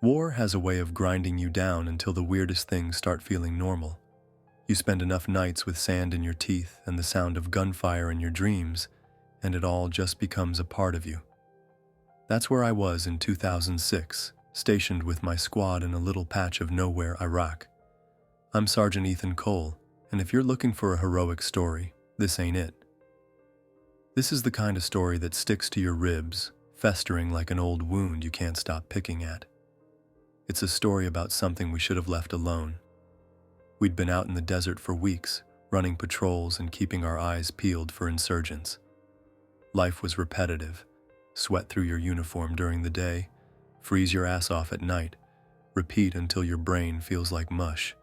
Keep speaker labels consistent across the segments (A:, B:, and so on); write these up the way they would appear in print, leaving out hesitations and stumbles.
A: War has a way of grinding you down until the weirdest things start feeling normal. You spend enough nights with sand in your teeth and the sound of gunfire in your dreams, and it all just becomes a part of you. That's where I was in 2006, stationed with my squad in a little patch of nowhere, Iraq. I'm Sergeant Ethan Cole, and if you're looking for a heroic story, this ain't it. This is the kind of story that sticks to your ribs, festering like an old wound you can't stop picking at. It's a story about something we should have left alone. We'd been out in the desert for weeks, running patrols and keeping our eyes peeled for insurgents. Life was repetitive. Sweat through your uniform during the day, freeze your ass off at night, repeat until your brain feels like mush.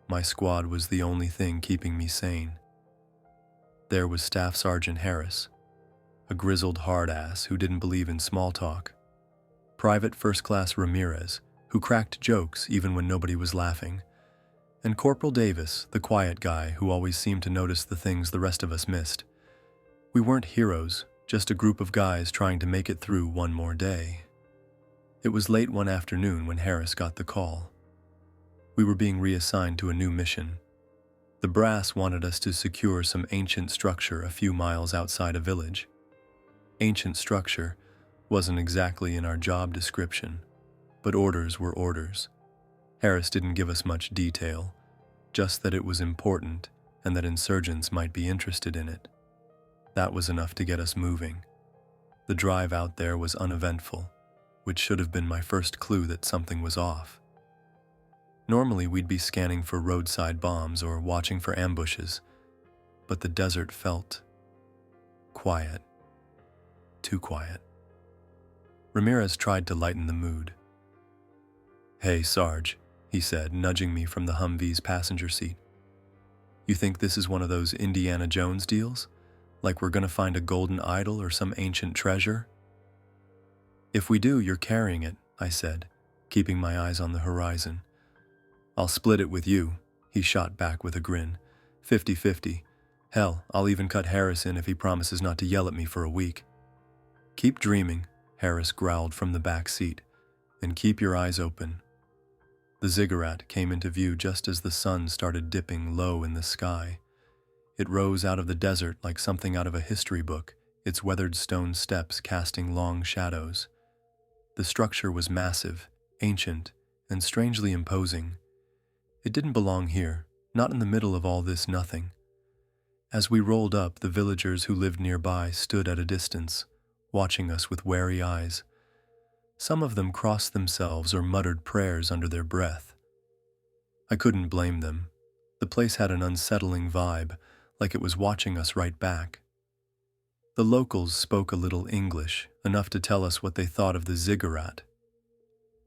A: My squad was the only thing keeping me sane. There was Staff Sergeant Harris, a grizzled hard-ass who didn't believe in small talk. Private First Class Ramirez, who cracked jokes even when nobody was laughing. And Corporal Davis, the quiet guy who always seemed to notice the things the rest of us missed. We weren't heroes, just a group of guys trying to make it through one more day. It was late one afternoon when Harris got the call. We were being reassigned to a new mission. The brass wanted us to secure some ancient structure a few miles outside a village. Ancient structure wasn't exactly in our job description, but orders were orders. Harris didn't give us much detail, just that it was important and that insurgents might be interested in it. That was enough to get us moving. The drive out there was uneventful, which should have been my first clue that something was off. Normally we'd be scanning for roadside bombs or watching for ambushes, but the desert felt quiet. Too quiet. Ramirez tried to lighten the mood. "Hey, Sarge," he said, nudging me from the Humvee's passenger seat. "You think this is one of those Indiana Jones deals? Like we're gonna find a golden idol or some ancient treasure?" "If we do, you're carrying it," I said, keeping my eyes on the horizon. "I'll split it with you," he shot back with a grin. 50-50. Hell, I'll even cut Harris in if he promises not to yell at me for a week. "Keep dreaming," Harris growled from the back seat, "and keep your eyes open." The Ziggurat came into view just as the sun started dipping low in the sky. It rose out of the desert like something out of a history book, its weathered stone steps casting long shadows. The structure was massive, ancient, and strangely imposing. It didn't belong here, not in the middle of all this nothing. As we rolled up, the villagers who lived nearby stood at a distance, watching us with wary eyes. Some of them crossed themselves or muttered prayers under their breath. I couldn't blame them. The place had an unsettling vibe, like it was watching us right back. The locals spoke a little English, enough to tell us what they thought of the Ziggurat.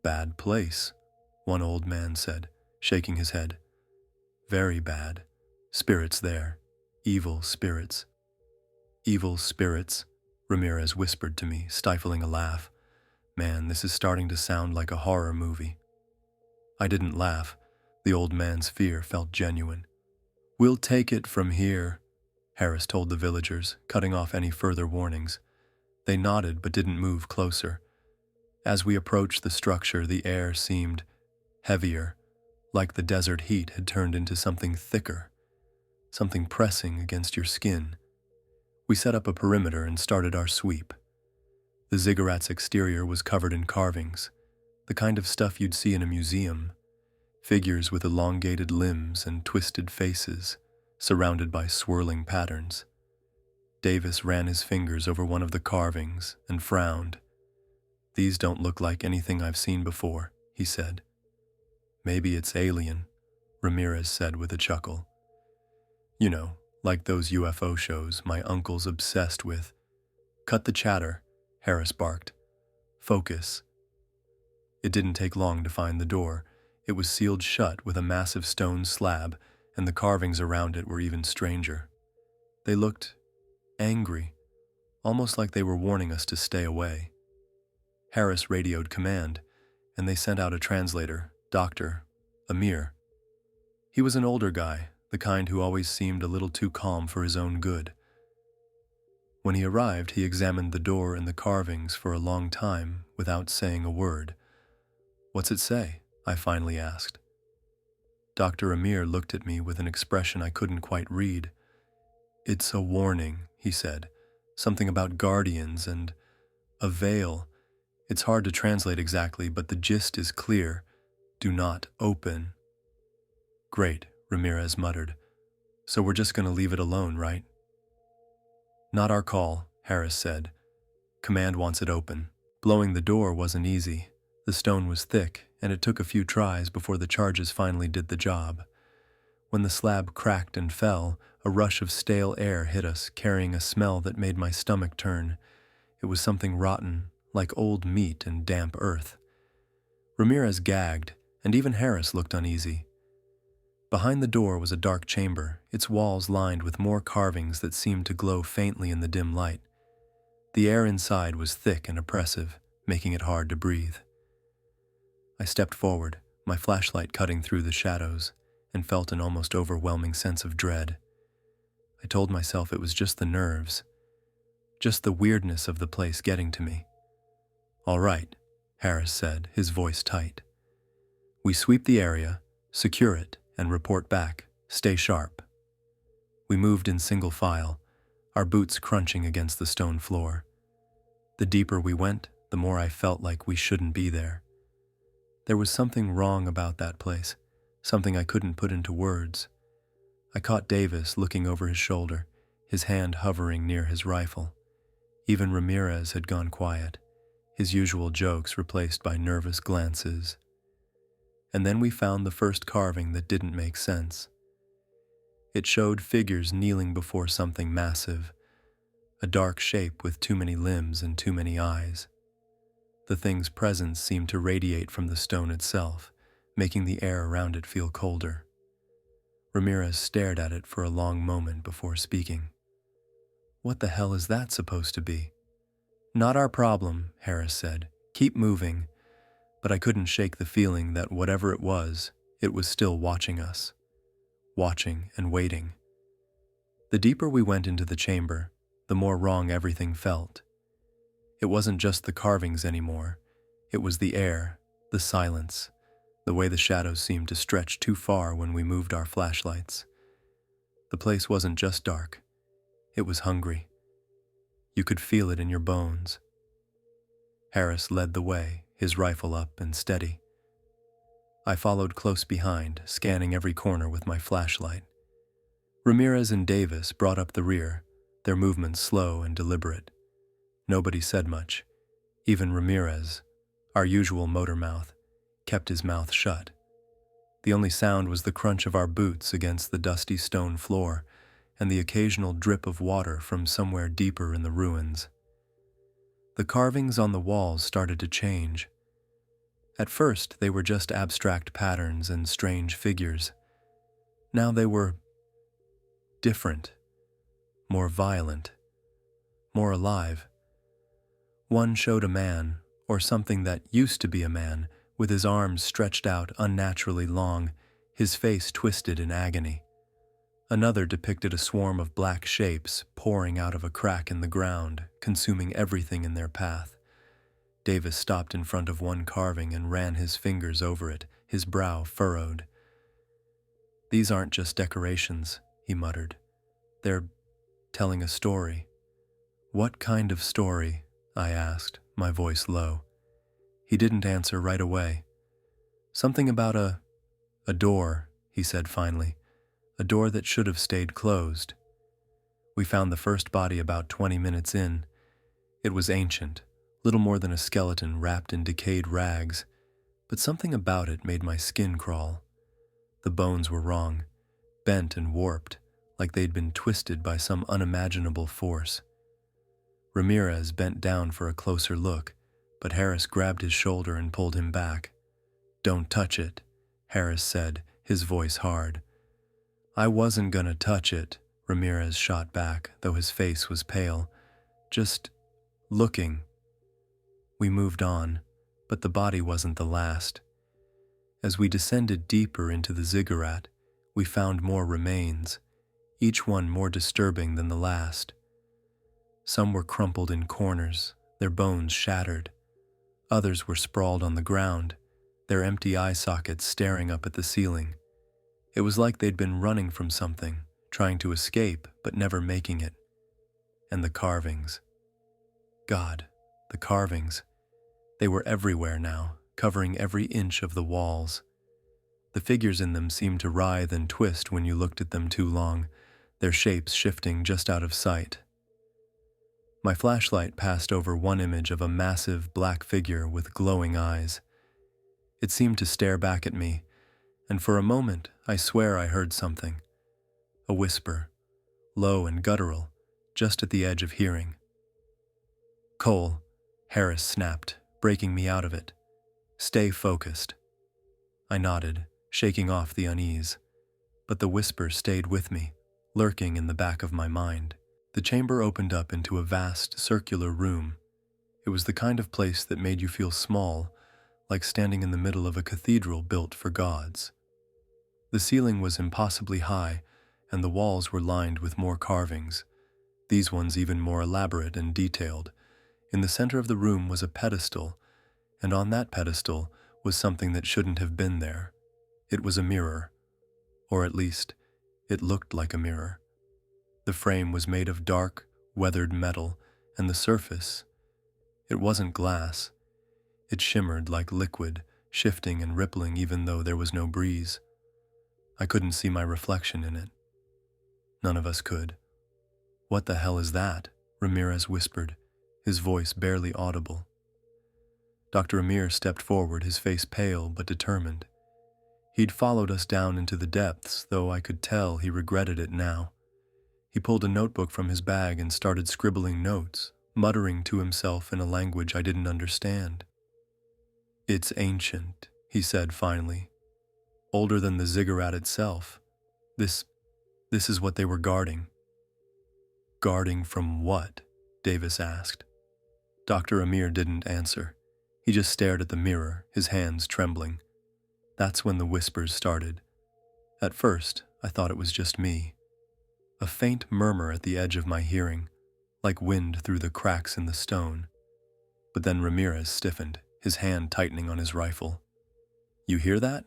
A: "Bad place," one old man said, shaking his head. "Very bad. Spirits there. Evil spirits." "Evil spirits," Ramirez whispered to me, stifling a laugh. "Man, this is starting to sound like a horror movie." I didn't laugh. The old man's fear felt genuine. "We'll take it from here," Harris told the villagers, cutting off any further warnings. They nodded but didn't move closer. As we approached the structure, the air seemed heavier, like the desert heat had turned into something thicker, something pressing against your skin. We set up a perimeter and started our sweep. The Ziggurat's exterior was covered in carvings, the kind of stuff you'd see in a museum. Figures with elongated limbs and twisted faces, surrounded by swirling patterns. Davis ran his fingers over one of the carvings and frowned. "These don't look like anything I've seen before," he said. "Maybe it's alien," Ramirez said with a chuckle. "You know, like those UFO shows my uncle's obsessed with." "Cut the chatter," Harris barked. "Focus." It didn't take long to find the door. It was sealed shut with a massive stone slab, and the carvings around it were even stranger. They looked angry, almost like they were warning us to stay away. Harris radioed command, and they sent out a translator, Dr. Amir. He was an older guy, the kind who always seemed a little too calm for his own good. When he arrived, he examined the door and the carvings for a long time without saying a word. "What's it say?" I finally asked. Dr. Amir looked at me with an expression I couldn't quite read. "It's a warning," he said. "Something about guardians and a veil. It's hard to translate exactly, but the gist is clear. Do not open." "Great," Ramirez muttered. "So we're just going to leave it alone, right?" "Not our call," Harris said. "Command wants it open." Blowing the door wasn't easy. The stone was thick, and it took a few tries before the charges finally did the job. When the slab cracked and fell, a rush of stale air hit us, carrying a smell that made my stomach turn. It was something rotten, like old meat and damp earth. Ramirez gagged, and even Harris looked uneasy. Behind the door was a dark chamber, its walls lined with more carvings that seemed to glow faintly in the dim light. The air inside was thick and oppressive, making it hard to breathe. I stepped forward, my flashlight cutting through the shadows, and felt an almost overwhelming sense of dread. I told myself it was just the nerves, just the weirdness of the place getting to me. "All right," Harris said, his voice tight. "We sweep the area, secure it, and report back. Stay sharp." We moved in single file, our boots crunching against the stone floor. The deeper we went, the more I felt like we shouldn't be there. There was something wrong about that place, something I couldn't put into words. I caught Davis looking over his shoulder, his hand hovering near his rifle. Even Ramirez had gone quiet, his usual jokes replaced by nervous glances. And then we found the first carving that didn't make sense. It showed figures kneeling before something massive, a dark shape with too many limbs and too many eyes. The thing's presence seemed to radiate from the stone itself, making the air around it feel colder. Ramirez stared at it for a long moment before speaking. "What the hell is that supposed to be?" "Not our problem," Harris said. "Keep moving." But I couldn't shake the feeling that whatever it was still watching us. Watching and waiting. The deeper we went into the chamber, the more wrong everything felt. It wasn't just the carvings anymore. It was the air, the silence, the way the shadows seemed to stretch too far when we moved our flashlights. The place wasn't just dark. It was hungry. You could feel it in your bones. Harris led the way, his rifle up and steady. I followed close behind, scanning every corner with my flashlight. Ramirez and Davis brought up the rear, their movements slow and deliberate. Nobody said much. Even Ramirez, our usual motor mouth, kept his mouth shut. The only sound was the crunch of our boots against the dusty stone floor and the occasional drip of water from somewhere deeper in the ruins. The carvings on the walls started to change. At first, they were just abstract patterns and strange figures. Now they were different, more violent, more alive. One showed a man, or something that used to be a man, with his arms stretched out unnaturally long, his face twisted in agony. Another depicted a swarm of black shapes pouring out of a crack in the ground, consuming everything in their path. Davis stopped in front of one carving and ran his fingers over it, his brow furrowed. "These aren't just decorations," he muttered. "They're telling a story." "What kind of story?" I asked, my voice low. He didn't answer right away. "Something about a door," he said finally. "A door that should have stayed closed." We found the first body about 20 minutes in. It was ancient, little more than a skeleton wrapped in decayed rags, but something about it made my skin crawl. The bones were wrong, bent and warped, like they'd been twisted by some unimaginable force. Ramirez bent down for a closer look, but Harris grabbed his shoulder and pulled him back. "Don't touch it," Harris said, his voice hard. "I wasn't gonna touch it," Ramirez shot back, though his face was pale. "Just looking." We moved on, but the body wasn't the last. As we descended deeper into the Ziggurat, we found more remains, each one more disturbing than the last. Some were crumpled in corners, their bones shattered. Others were sprawled on the ground, their empty eye sockets staring up at the ceiling. It was like they'd been running from something, trying to escape but never making it. And the carvings. God, the carvings. They were everywhere now, covering every inch of the walls. The figures in them seemed to writhe and twist when you looked at them too long, their shapes shifting just out of sight. My flashlight passed over one image of a massive black figure with glowing eyes. It seemed to stare back at me, and for a moment I swear I heard something. A whisper, low and guttural, just at the edge of hearing. "Cole," Harris snapped, breaking me out of it. "Stay focused." I nodded, shaking off the unease, but the whisper stayed with me, lurking in the back of my mind. The chamber opened up into a vast, circular room. It was the kind of place that made you feel small, like standing in the middle of a cathedral built for gods. The ceiling was impossibly high, and the walls were lined with more carvings, these ones even more elaborate and detailed. In the center of the room was a pedestal, and on that pedestal was something that shouldn't have been there. It was a mirror, or at least, it looked like a mirror. The frame was made of dark, weathered metal, and the surface, it wasn't glass. It shimmered like liquid, shifting and rippling even though there was no breeze. I couldn't see my reflection in it. None of us could. "What the hell is that?" Ramirez whispered, his voice barely audible. Dr. Amir stepped forward, his face pale but determined. He'd followed us down into the depths, though I could tell he regretted it now. He pulled a notebook from his bag and started scribbling notes, muttering to himself in a language I didn't understand. "It's ancient," he said finally. "Older than the Ziggurat itself. This is what they were guarding." "Guarding from what?" Davis asked. Dr. Amir didn't answer. He just stared at the mirror, his hands trembling. That's when the whispers started. At first, I thought it was just me. A faint murmur at the edge of my hearing, like wind through the cracks in the stone. But then Ramirez stiffened, his hand tightening on his rifle. "You hear that?"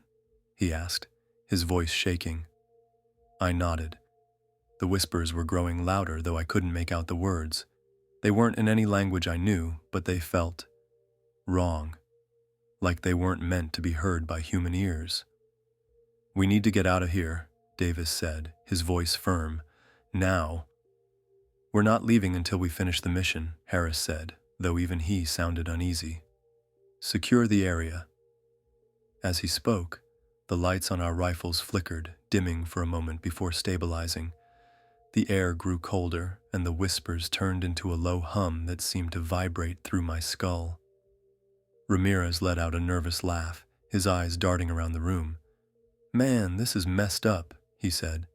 A: he asked, his voice shaking. I nodded. The whispers were growing louder, though I couldn't make out the words. They weren't in any language I knew, but they felt wrong, like they weren't meant to be heard by human ears. "We need to get out of here," Davis said, his voice firm. "Now." "We're not leaving until we finish the mission," Harris said, though even he sounded uneasy. "Secure the area." As he spoke, the lights on our rifles flickered, dimming for a moment before stabilizing. The air grew colder, and the whispers turned into a low hum that seemed to vibrate through my skull. Ramirez let out a nervous laugh, his eyes darting around the room. "Man, this is messed up," he said.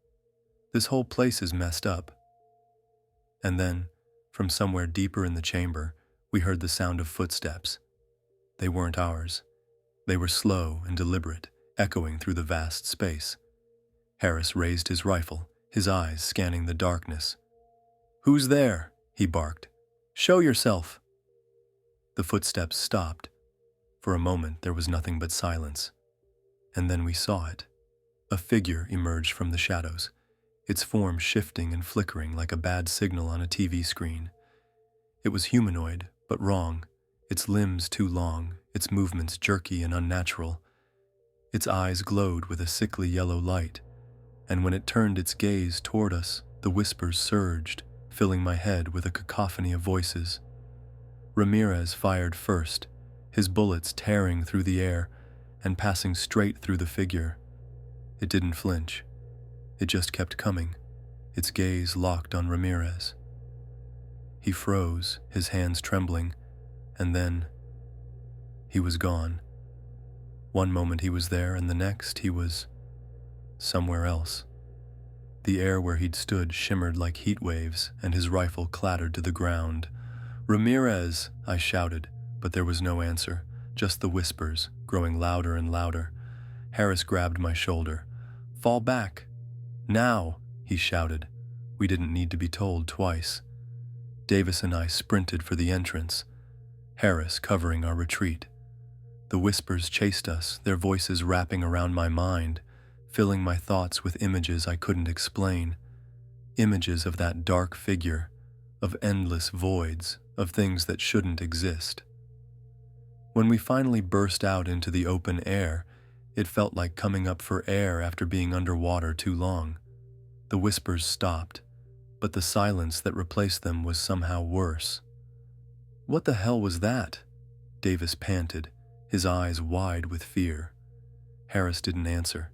A: "This whole place is messed up." And then, from somewhere deeper in the chamber, we heard the sound of footsteps. They weren't ours. They were slow and deliberate, echoing through the vast space. Harris raised his rifle, his eyes scanning the darkness. "Who's there?" he barked. "Show yourself!" The footsteps stopped. For a moment there was nothing but silence. And then we saw it. A figure emerged from the shadows, its form shifting and flickering like a bad signal on a TV screen. It was humanoid, but wrong, its limbs too long, its movements jerky and unnatural. Its eyes glowed with a sickly yellow light, and when it turned its gaze toward us, the whispers surged, filling my head with a cacophony of voices. Ramirez fired first, his bullets tearing through the air and passing straight through the figure. It didn't flinch. It just kept coming, its gaze locked on Ramirez. He froze, his hands trembling, and then he was gone. One moment he was there, and the next he was somewhere else. The air where he'd stood shimmered like heat waves, and his rifle clattered to the ground. "Ramirez!" I shouted, but there was no answer, just the whispers, growing louder and louder. Harris grabbed my shoulder. "Fall back! Now!" he shouted. We didn't need to be told twice. Davis and I sprinted for the entrance, Harris covering our retreat. The whispers chased us, their voices wrapping around my mind, filling my thoughts with images I couldn't explain. Images of that dark figure, of endless voids, of things that shouldn't exist. When we finally burst out into the open air, it felt like coming up for air after being underwater too long. The whispers stopped, but the silence that replaced them was somehow worse. "What the hell was that?" Davis panted, his eyes wide with fear. Harris didn't answer.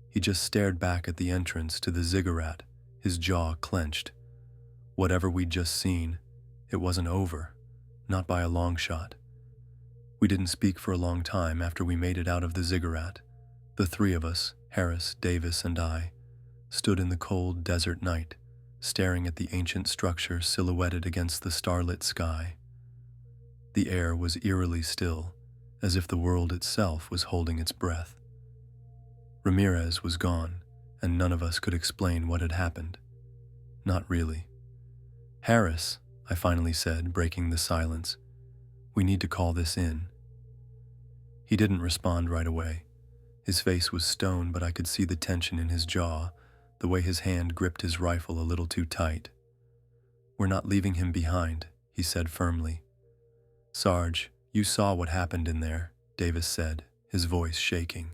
A: He just stared back at the entrance to the Ziggurat, his jaw clenched. Whatever we'd just seen, it wasn't over, not by a long shot. We didn't speak for a long time after we made it out of the Ziggurat. The three of us, Harris, Davis, and I, stood in the cold desert night, staring at the ancient structure silhouetted against the starlit sky. The air was eerily still, as if the world itself was holding its breath. Ramirez was gone, and none of us could explain what had happened. Not really. "Harris," I finally said, breaking the silence, "we need to call this in." He didn't respond right away. His face was stone, but I could see the tension in his jaw, the way his hand gripped his rifle a little too tight. "We're not leaving him behind," he said firmly. "Sarge, you saw what happened in there," Davis said, his voice shaking.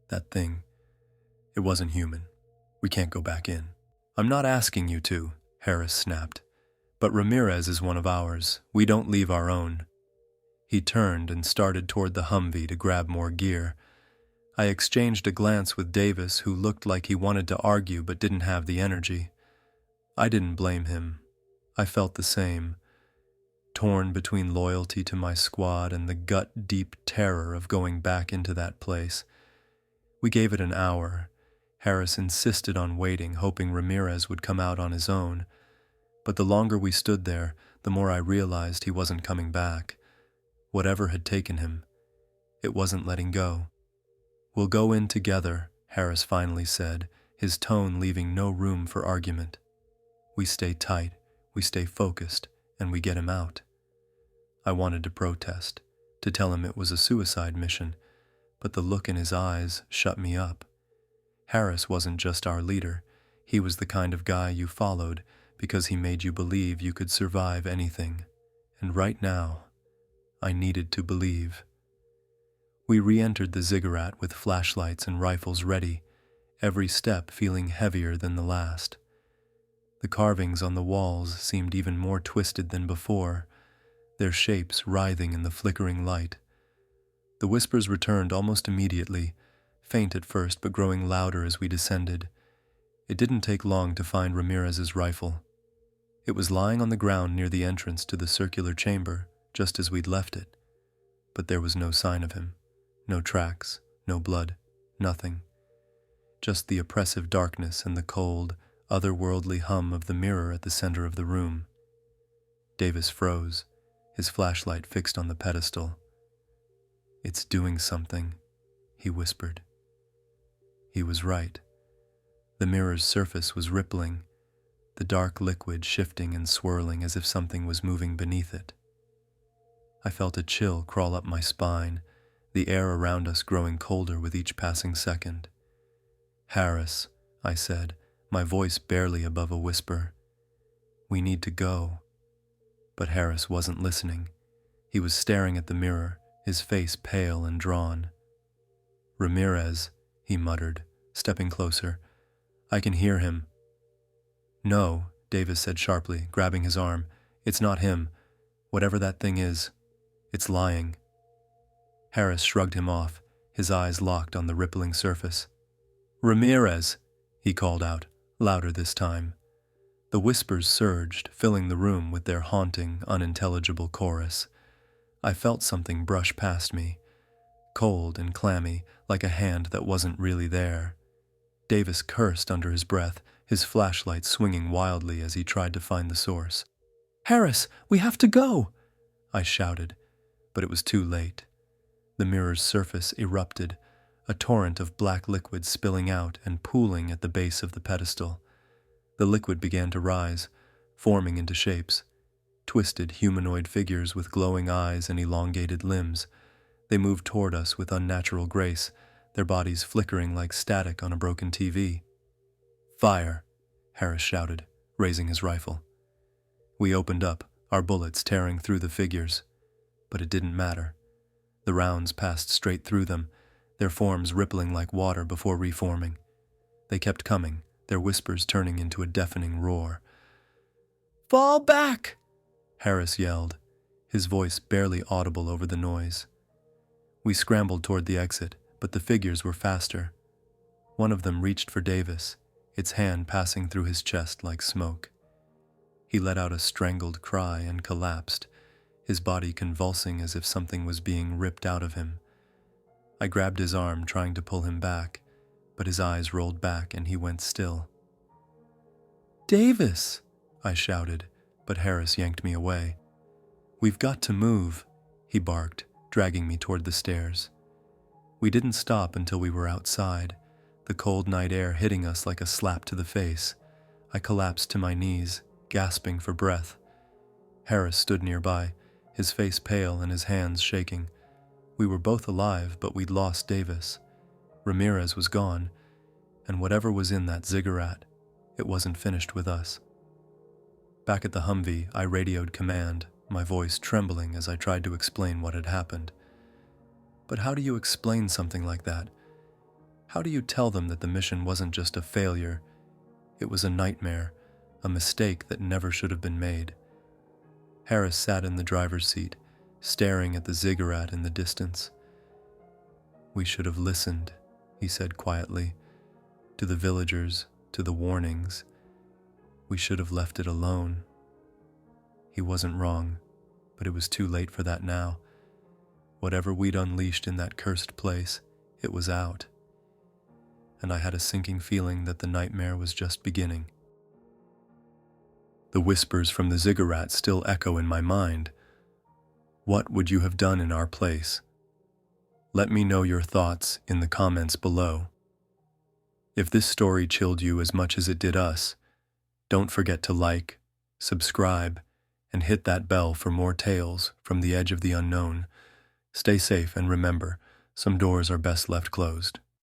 A: "That thing, it wasn't human. We can't go back in." "I'm not asking you to," Harris snapped. "But Ramirez is one of ours. We don't leave our own." He turned and started toward the Humvee to grab more gear. I exchanged a glance with Davis, who looked like he wanted to argue but didn't have the energy. I didn't blame him. I felt the same, torn between loyalty to my squad and the gut-deep terror of going back into that place. We gave it an hour. Harris insisted on waiting, hoping Ramirez would come out on his own. But the longer we stood there, the more I realized he wasn't coming back. Whatever had taken him, it wasn't letting go. "We'll go in together," Harris finally said, his tone leaving no room for argument. "We stay tight, we stay focused, and we get him out." I wanted to protest, to tell him it was a suicide mission, but the look in his eyes shut me up. Harris wasn't just our leader. He was the kind of guy you followed because he made you believe you could survive anything. And right now, I needed to believe. We re-entered the Ziggurat with flashlights and rifles ready, every step feeling heavier than the last. The carvings on the walls seemed even more twisted than before, their shapes writhing in the flickering light. The whispers returned almost immediately, faint at first but growing louder as we descended. It didn't take long to find Ramirez's rifle. It was lying on the ground near the entrance to the circular chamber, just as we'd left it. But there was no sign of him. No tracks, no blood, nothing. Just the oppressive darkness and the cold, otherworldly hum of the mirror at the center of the room. Davis froze, his flashlight fixed on the pedestal. "It's doing something," he whispered. He was right. The mirror's surface was rippling, the dark liquid shifting and swirling as if something was moving beneath it. I felt a chill crawl up my spine, the air around us growing colder with each passing second. "Harris," I said, my voice barely above a whisper, "we need to go." But Harris wasn't listening. He was staring at the mirror, his face pale and drawn. "Ramirez," he muttered, stepping closer. "I can hear him." "No," Davis said sharply, grabbing his arm. "It's not him. Whatever that thing is, it's lying." Harris shrugged him off, his eyes locked on the rippling surface. "Ramirez!" he called out, louder this time. The whispers surged, filling the room with their haunting, unintelligible chorus. I felt something brush past me, cold and clammy, like a hand that wasn't really there. Davis cursed under his breath, his flashlight swinging wildly as he tried to find the source. "Harris, we have to go!" I shouted, but it was too late. The mirror's surface erupted, a torrent of black liquid spilling out and pooling at the base of the pedestal. The liquid began to rise, forming into shapes, twisted humanoid figures with glowing eyes and elongated limbs. They moved toward us with unnatural grace, their bodies flickering like static on a broken TV. "Fire!" Harris shouted, raising his rifle. We opened up, our bullets tearing through the figures. But it didn't matter. The rounds passed straight through them, their forms rippling like water before reforming. They kept coming, their whispers turning into a deafening roar. "Fall back!" Harris yelled, his voice barely audible over the noise. We scrambled toward the exit, but the figures were faster. One of them reached for Davis, its hand passing through his chest like smoke. He let out a strangled cry and collapsed, his body convulsing as if something was being ripped out of him. I grabbed his arm, trying to pull him back, but his eyes rolled back and he went still. "Davis!" I shouted, but Harris yanked me away. "We've got to move," he barked, dragging me toward the stairs. We didn't stop until we were outside, the cold night air hitting us like a slap to the face. I collapsed to my knees, gasping for breath. Harris stood nearby, his face pale and his hands shaking. We were both alive, but we'd lost Davis. Ramirez was gone, and whatever was in that Ziggurat, it wasn't finished with us. Back at the Humvee, I radioed command, my voice trembling as I tried to explain what had happened. But how do you explain something like that? How do you tell them that the mission wasn't just a failure? It was a nightmare, a mistake that never should have been made. Harris sat in the driver's seat, staring at the Ziggurat in the distance. "We should have listened," he said quietly, "to the villagers, to the warnings. We should have left it alone." He wasn't wrong, but it was too late for that now. Whatever we'd unleashed in that cursed place, it was out. And I had a sinking feeling that the nightmare was just beginning. The whispers from the Ziggurat still echo in my mind. What would you have done in our place? Let me know your thoughts in the comments below. If this story chilled you as much as it did us, don't forget to like, subscribe, and hit that bell for more tales from the edge of the unknown. Stay safe and remember, some doors are best left closed.